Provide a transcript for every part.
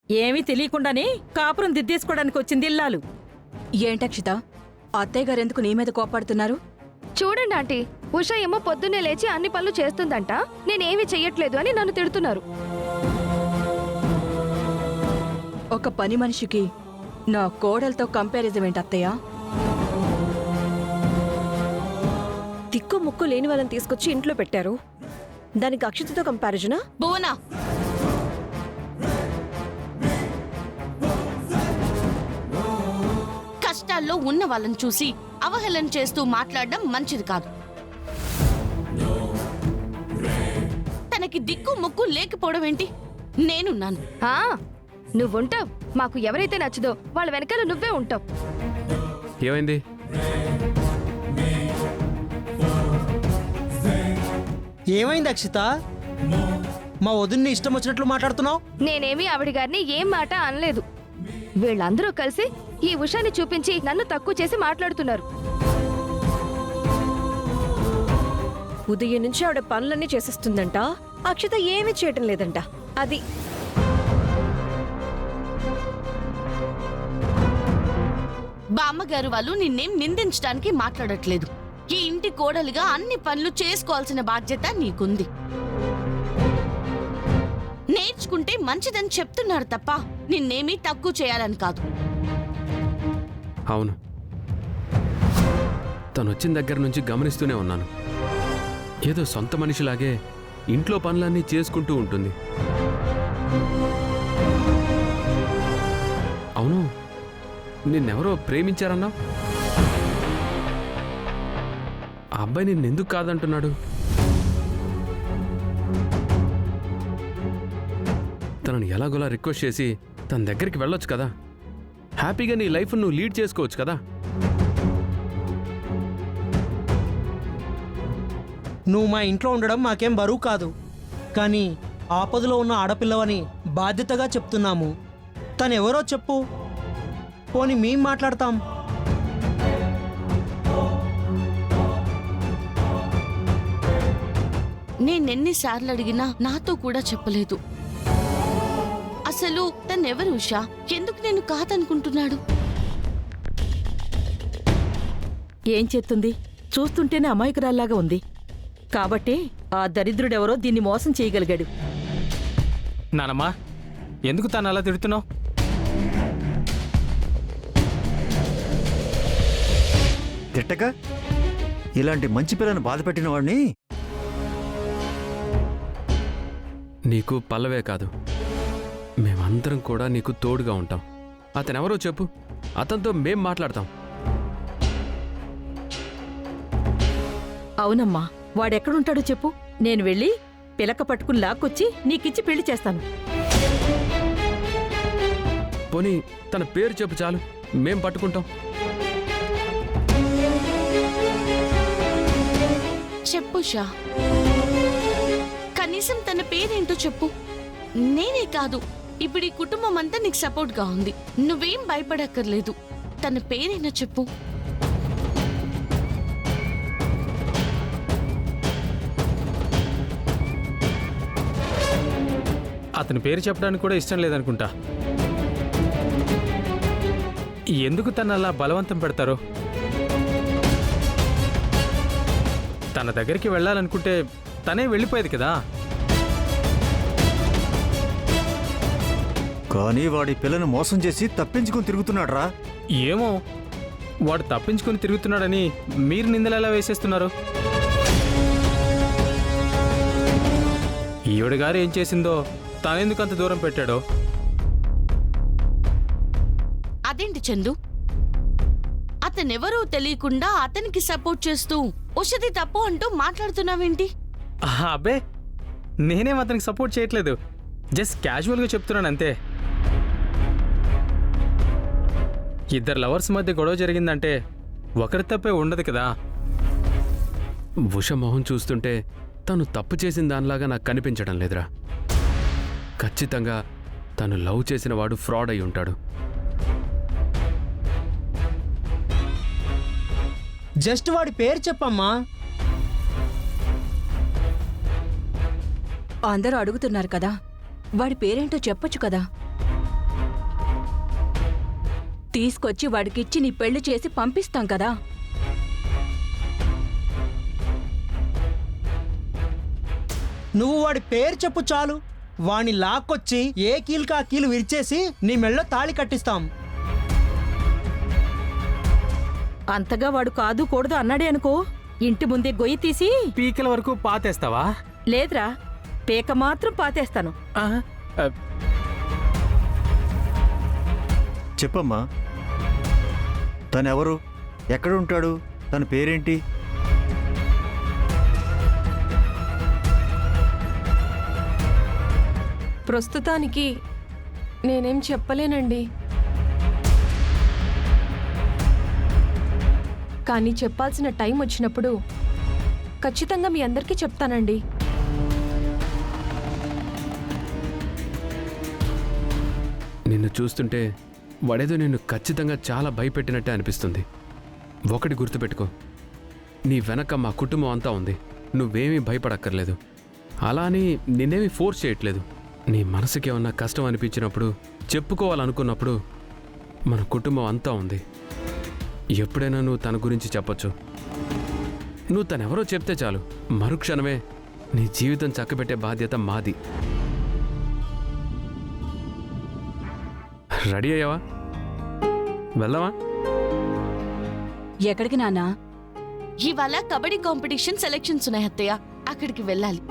ఏమీ తెలియకుండానే కాపురం దిద్దేసుకోవడానికి వచ్చింది ఇల్లాలు. ఏంటక్షిత, అత్తయ్య గారెందుకు నీ మీద కోపాడుతున్నారు? చూడండి ఆంటీ, ఉష ఏమో పొద్దున్నే లేచి అన్ని పనులు చేస్తుందంట, నేనేమీ చెయ్యట్లేదు అని నన్ను తిడుతున్నారు. ఒక పని మనిషికి నా కోడలతో కంపారిజన్ ఏంటి అత్తయ్య? తిక్కు ముక్కు లేని వాళ్ళని తీసుకొచ్చి ఇంట్లో పెట్టారు, దానికి అక్షితతో కంపారిజనా? భువనా, కష్టాల్లో ఉన్న వాళ్ళని చూసి అవహేళన చేస్తూ మాట్లాడడం మంచిది కాదు. తనకి దిక్కు ముక్కు లేకపోవడం ఏంటి? నేనున్నాను. నువ్వుంటావు, మాకు ఎవరైతే నచ్చదో వాళ్ళ వెనకాల నువ్వే ఉంటావు. ఏమైంది? ఏమైంది అక్షిత? మా వదిన్ని ఇష్టం వచ్చినట్లు మాట్లాడుతున్నావు. నేనేమీ ఆవిడ గారిని ఏం మాట అనలేదు. వీళ్ళందరూ కలిసి ఈ ఉషాని చూపించి నన్ను తక్కువ చేసి మాట్లాడుతున్నారు. ఉదయం నుంచి ఆవిడ పనులన్నీ చేసేస్తుందంట, అక్షిత ఏమీ చేయటం లేదంట. అది బామ్మగారు వాళ్ళు నిన్నేం నిందించడానికి మాట్లాడట్లేదు. ఈ ఇంటి కోడలిగా అన్ని పనులు చేసుకోవాల్సిన బాధ్యత నీకుంది. నేర్చుకుంటే మంచిదని చెప్తున్నారు తప్ప నిన్నేమీ తక్కువ చేయాలని కాదు. అవును, తను వచ్చిన దగ్గర నుంచి గమనిస్తూనే ఉన్నాను. ఏదో సొంత మనిషిలాగే ఇంట్లో పనులన్నీ చేసుకుంటూ ఉంటుంది. అవును, నిన్నెవరో ప్రేమించారన్నావు. ఆ అబ్బాయి నిన్నెందుకు కాదంటున్నాడు? తనని ఎలాగోలా రిక్వెస్ట్ చేసి తన దగ్గరికి వెళ్ళొచ్చు కదా. హ్యాపీగా నీ లైఫ్ నువ్వు లీడ్ చేసుకోవచ్చు కదా. నువ్వు మా ఇంట్లో ఉండడం మాకేం బరువు కాదు, కానీ ఆపదలో ఉన్న ఆడపిల్లవని బాధ్యతగా చెప్తున్నాము. తనెవరో చెప్పు, పోనీ మేం మాట్లాడతాం. నేనెన్నిసార్లు అడిగినా నాతో కూడా చెప్పలేదు. అసలు తనెవరు ఉషా? ఎందుకు నేను కాదనుకుంటున్నాడు? ఏం చేస్తుంది? చూస్తుంటేనే అమాయకురాల్లాగా ఉంది. కాబట్టే ఆ దరిద్రుడెవరో దీన్ని మోసం చేయగలిగాడు. నానమ్మా, ఎందుకు తను అలా తిడుతున్నావు? తిట్టక ఇలాంటి మంచి పిల్లని బాధ పెట్టిన వాడిని. నీకు పల్లవే కాదు, మేమందరం కూడా నీకు తోడుగా ఉంటాం. అతనెవరో చెప్పు, అతనితో మేం మాట్లాడతాం. అవునమ్మా, వాడెక్కడుంటాడో చెప్పు. నేను వెళ్ళి పిలక పట్టుకుని లాక్కొచ్చి నీకిచ్చి పెళ్లి చేస్తాను. పోనీ తన పేరు చెప్పు చాలు, మేం పట్టుకుంటాం. చెప్పు షా, కనీసం తన పేరేంటో చెప్పు. నేనే కాదు, ఇప్పుడు ఈ కుటుంబం అంతా నీకు సపోర్ట్గా ఉంది. నువ్వేం భయపడక్కర్లేదు. తన పేరేనా చెప్పు. అతని పేరు చెప్పడానికి కూడా ఇష్టం లేదనుకుంటా. ఎందుకు తను అలా బలవంతం పెడతారో? తన దగ్గరికి వెళ్ళాలనుకుంటే తనే వెళ్ళిపోయేది కదా. కానీ వాడి పిల్లను మోసం చేసి తప్పించుకుని తిరుగుతున్నాడ్రా. ఏమో, వాడు తప్పించుకుని తిరుగుతున్నాడని మీరు నిందలు ఎలా వేసేస్తున్నారు? ఈవిడ గారు ఏం చేసిందో తానెందుకు అంత దూరం పెట్టాడో? అదేంటి చందు, అతనెవరూ తెలియకుండా అతనికి సపోర్ట్ చేస్తూ ఉషది తప్పు అంటూ మాట్లాడుతున్నావేంటి? అబ్బే, నేనేం అతనికి సపోర్ట్ చేయట్లేదు, జస్ట్ క్యాజువల్గా చెప్తున్నాను అంతే. ఇద్దరు లవర్స్ మధ్య గొడవ జరిగిందంటే ఒకరి తప్పే ఉండదు కదా. ఉష మొహం చూస్తుంటే తను తప్పు చేసిన దానిలాగా నాకు కనిపించడం లేదురా. ఖచ్చితంగా తను లవ్ చేసిన వాడు ఫ్రాడ్ అయి ఉంటాడు. జస్ట్ వాడి పేరు చెప్పమ్మా. అందరూ అడుగుతున్నారు కదా, వాడి పేరేంటో చెప్పొచ్చు కదా. తీసుకొచ్చి వాడికిచ్చి నీ పెళ్లి చేసి పంపిస్తాం కదా. నువ్వు వాడి పేరు చెప్పు చాలు, వాణ్ణి లాక్కొచ్చి ఏ కీలుకా కీలు విరిచేసి నీ మెళ్ళో తాళి కట్టిస్తాం. అంతగా వాడు కాదు కూడదు అన్నాడే అనుకో, ఇంటి ముందే గొయ్యి తీసి. పీకల వరకు పాతేస్తావా? లేదురా, పేక మాత్రం పాతేస్తాను. ఆ, ఆ, చెప్పమ్మా, తనెవరు, ఎక్కడ ఉంటాడు, తన పేరేంటి? ప్రస్తుతానికి నేనేం చెప్పలేనండి. కానీ చెప్పాల్సిన టైం వచ్చినప్పుడు ఖచ్చితంగా మీ అందరికీ చెప్తానండి. నిన్ను చూస్తుంటే వాడేదో నిన్ను ఖచ్చితంగా చాలా భయపెట్టినట్టే అనిపిస్తుంది. ఒకటి గుర్తుపెట్టుకో, నీ వెనక మా కుటుంబం అంతా ఉంది. నువ్వేమీ భయపడక్కర్లేదు. అలా అని నిన్నేమీ ఫోర్స్ చేయట్లేదు. నీ మనసుకి ఏమన్నా కష్టం అనిపించినప్పుడు, చెప్పుకోవాలనుకున్నప్పుడు మన కుటుంబం అంతా ఉంది. ఎప్పుడైనా నువ్వు తన గురించి చెప్పొచ్చు. నువ్వు తనెవరో చెప్తే చాలు, మరుక్షణమే నీ జీవితం చక్కబెట్టే బాధ్యత మాది. రెడీ అయ్యావా? వెళ్దామా? ఎక్కడికి నాన్నా? ఇవాళ కబడ్డీ కాంపిటీషన్ సెలక్షన్స్ ఉన్నాయి అత్తయ్య, అక్కడికి వెళ్ళాలి.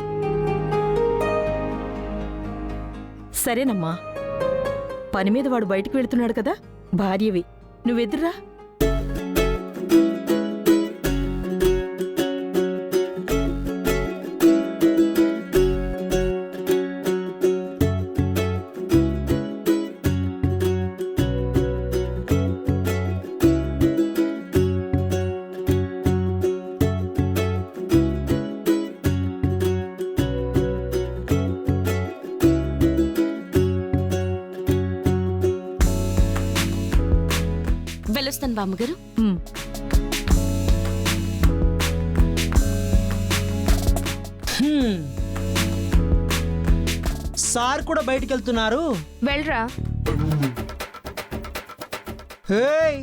సరేనమ్మా, పని మీద వాడు బయటికి వెళ్తున్నాడు కదా, భార్యవి, నువ్వెదురా. వెళ్ళొస్తాను బామ్మగారు. సార్ కూడా బయటికి వెళ్తున్నారు. వెళ్ళరా. హేయ్,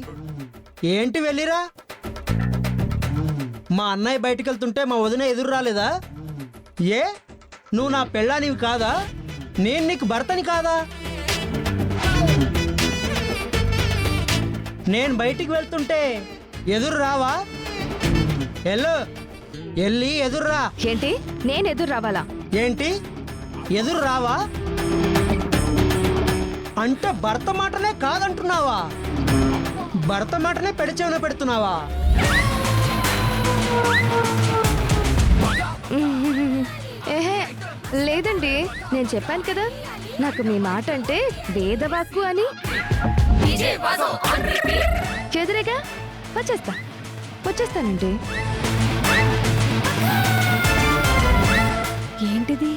ఏంటి వెళ్ళిరా? మా అన్నయ్య బయటికి వెళ్తుంటే మా వదిన ఎదురు రాలేదా? ఏ, నువ్వు నా పెళ్ళానివి కాదా? నేను నీకు భర్తని కాదా? నేను బయటికి వెళ్తుంటే ఎదురు రావా? వెళ్ళి ఎదురురా. ఏంటి, నేను ఎదురు రావాలా? ఏంటి, ఎదురు రావా అంటే భర్త మాటనే కాదంటున్నావా? భర్త మాటనే పెడిచేవన పెడుతున్నావా? ఏహే లేదండి, నేను చెప్పాను కదా, నాకు మీ మాట అంటే వేదవాక్కు అని. ఎదురేగా వచ్చేస్తానండి. ఏంటిది,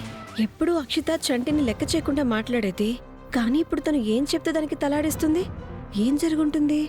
ఎప్పుడు అక్షిత చంటిని లెక్క చేయకుండా మాట్లాడేది, కానీ ఇప్పుడు తను ఏం చెప్తే దానికి తలాడిస్తుంది? ఏం జరుగుంటుంది?